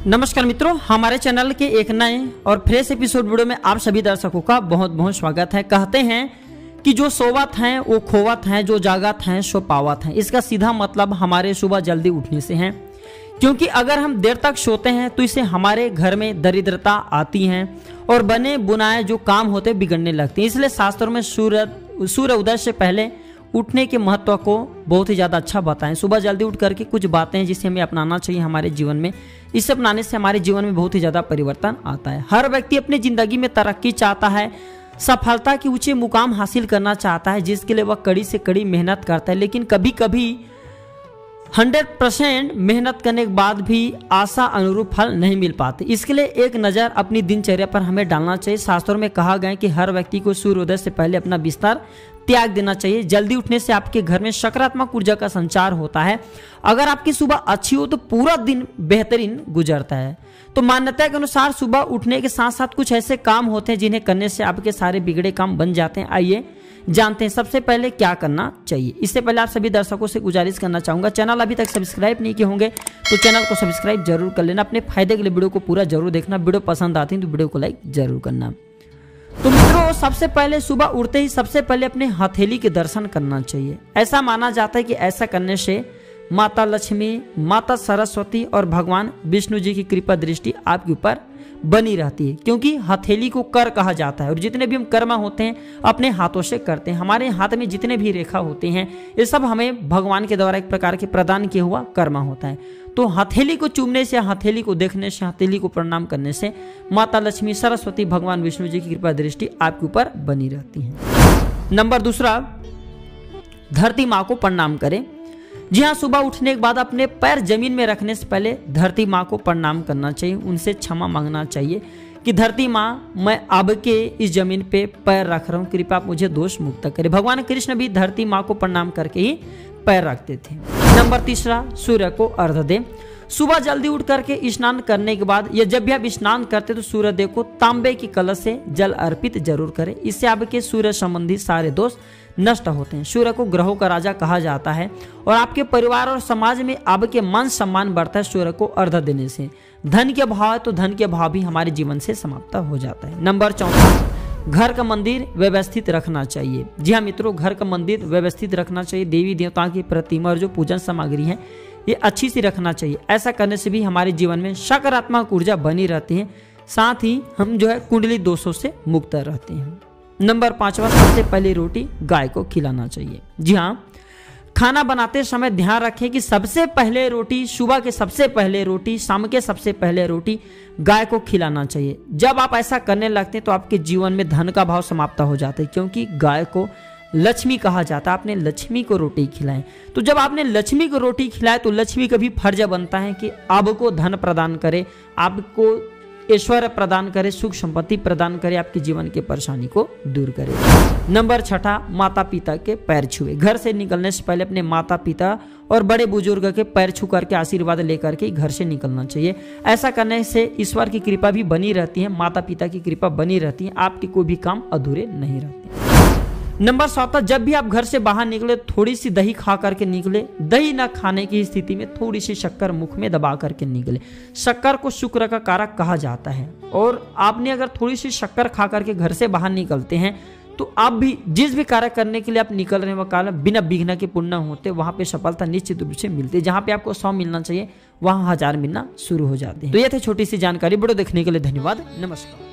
नमस्कार मित्रों, हमारे चैनल के एक नए और फ्रेश एपिसोड वीडियो में आप सभी दर्शकों का बहुत बहुत स्वागत है। कहते हैं कि जो सोवत हैं वो खोवत हैं, जो जागत हैं सो पावत हैं। इसका सीधा मतलब हमारे सुबह जल्दी उठने से है, क्योंकि अगर हम देर तक सोते हैं तो इससे हमारे घर में दरिद्रता आती है और बने बुनाए जो काम होते बिगड़ने लगते हैं। इसलिए शास्त्रों में सूर्य उदय से पहले उठने के महत्व को बहुत ही ज़्यादा अच्छा बताएं। सुबह जल्दी उठ करके कुछ बातें जिसे हमें अपनाना चाहिए हमारे जीवन में। इसे अपनाने से हमारे जीवन में बहुत ही ज़्यादा परिवर्तन आता है। हर व्यक्ति अपनी ज़िंदगी में तरक्की चाहता है, सफलता के ऊंचे मुकाम हासिल करना चाहता है, जिसके लिए वह कड़ी से कड़ी मेहनत करता है। लेकिन कभी कभी 100% मेहनत करने के बाद भी आशा अनुरूप फल नहीं मिल पाते। इसके लिए एक नज़र अपनी दिनचर्या पर हमें डालना चाहिए। शास्त्रों में कहा गया है कि हर व्यक्ति को सूर्योदय से पहले अपना बिस्तर त्याग देना चाहिए। जल्दी उठने से आपके घर में सकारात्मक ऊर्जा का संचार होता है। अगर आपकी सुबह अच्छी हो तो पूरा दिन बेहतरीन गुजरता है। तो मान्यता के अनुसार सुबह उठने के साथ साथ कुछ ऐसे काम होते हैं जिन्हें करने से आपके सारे बिगड़े काम बन जाते हैं। आइए जानते हैं सबसे पहले क्या करना चाहिए। इससे पहले आप सभी दर्शकों से गुजारिश करना चाहूंगा, चैनल अभी तक सब्सक्राइब नहीं किए होंगे तो चैनल को सब्सक्राइब जरूर कर लेना। अपने फायदे के लिए वीडियो को पूरा जरूर देखना। वीडियो पसंद आती है तो वीडियो को लाइक जरूर करना। तो मित्रों, सबसे पहले सुबह उठते ही सबसे पहले अपने हथेली के दर्शन करना चाहिए। ऐसा माना जाता है कि ऐसा करने से माता लक्ष्मी, माता सरस्वती और भगवान विष्णु जी की कृपा दृष्टि आपके ऊपर बनी रहती है, क्योंकि हथेली को कर कहा जाता है और जितने भी हम कर्म होते हैं अपने हाथों से करते हैं। हमारे हाथ में जितने भी रेखा होते हैं ये सब हमें भगवान के द्वारा एक प्रकार के प्रदान किया हुआ कर्म होता है। तो हथेली को चूमने से, हथेली को देखने से, हथेली को प्रणाम करने से माता लक्ष्मी, सरस्वती, भगवान विष्णु जी की कृपा दृष्टि आपके ऊपर बनी रहती है। नंबर दूसरा, धरती माँ को प्रणाम करें। जी हाँ, सुबह उठने के बाद अपने पैर जमीन में रखने से पहले धरती माँ को प्रणाम करना चाहिए। उनसे क्षमा मांगना चाहिए कि धरती माँ, मैं आपके इस जमीन पे पैर रख रहा हूँ, कृपया आप मुझे दोष मुक्त करें। भगवान कृष्ण भी धरती माँ को प्रणाम करके ही पैर रखते थे। नंबर तीसरा, सूर्य को अर्घ्य दें। सुबह जल्दी उठ करके स्नान करने के बाद या जब भी आप स्नान करते तो सूर्यदेव को तांबे की कलश से जल अर्पित जरूर करें। इससे आपके सूर्य संबंधी सारे दोष नष्ट होते हैं। सूर्य को ग्रहों का राजा कहा जाता है और आपके परिवार और समाज में आपके मान सम्मान बढ़ता है सूर्य को अर्घ्य देने से। धन के अभाव है तो धन के अभाव भी हमारे जीवन से समाप्त हो जाता है। नंबर चौथा, घर का मंदिर व्यवस्थित रखना चाहिए। जी हाँ मित्रों, घर का मंदिर व्यवस्थित रखना चाहिए। देवी देवताओं की प्रतिमा और जो पूजन सामग्री है ये अच्छी सी रखना चाहिए। ऐसा करने से भी हमारे जीवन में सकारात्मक ऊर्जा बनी रहती है, साथ ही हम जो है कुंडली दोषों से मुक्त रहते हैं। नंबर पांचवा, सबसे पहली रोटी गाय को खिलाना चाहिए। जी हाँ, खाना बनाते समय ध्यान रखें कि सबसे पहले रोटी, सुबह के सबसे पहले रोटी, शाम के सबसे पहले रोटी गाय को खिलाना चाहिए। जब आप ऐसा करने लगते हैं तो आपके जीवन में धन का भाव समाप्त हो जाता है, क्योंकि गाय को लक्ष्मी कहा जाता है। आपने लक्ष्मी को रोटी खिलाएं। तो जब आपने लक्ष्मी को रोटी खिलाए तो लक्ष्मी का भी फर्ज बनता है कि आपको धन प्रदान करे, आपको ऐश्वर्य प्रदान करे, सुख संपत्ति प्रदान करे, आपके जीवन की परेशानी को दूर करे। नंबर छठा, माता पिता के पैर छुए। घर से निकलने से पहले अपने माता पिता और बड़े बुजुर्ग के पैर छू करके आशीर्वाद लेकर के घर से निकलना चाहिए। ऐसा करने से ईश्वर की कृपा भी बनी रहती है, माता पिता की कृपा बनी रहती है, आपके कोई भी काम अधूरे नहीं रहते। नंबर 7, जब भी आप घर से बाहर निकले थोड़ी सी दही खा करके निकले। दही न खाने की स्थिति में थोड़ी सी शक्कर मुख में दबा करके निकले। शक्कर को शुक्र का कारक कहा जाता है और आपने अगर थोड़ी सी शक्कर खा करके घर से बाहर निकलते हैं तो आप भी जिस भी कार्य करने के लिए आप निकल रहे हैं वह कार्य बिना विघ्न के पूर्ण होते, वहां पे सफलता निश्चित रूप से मिलती है। जहां पे आपको 100 मिलना चाहिए वहां 1000 मिलना शुरू हो जाते हैं। तो ये थे छोटी सी जानकारी। वीडियो देखने के लिए धन्यवाद। नमस्कार।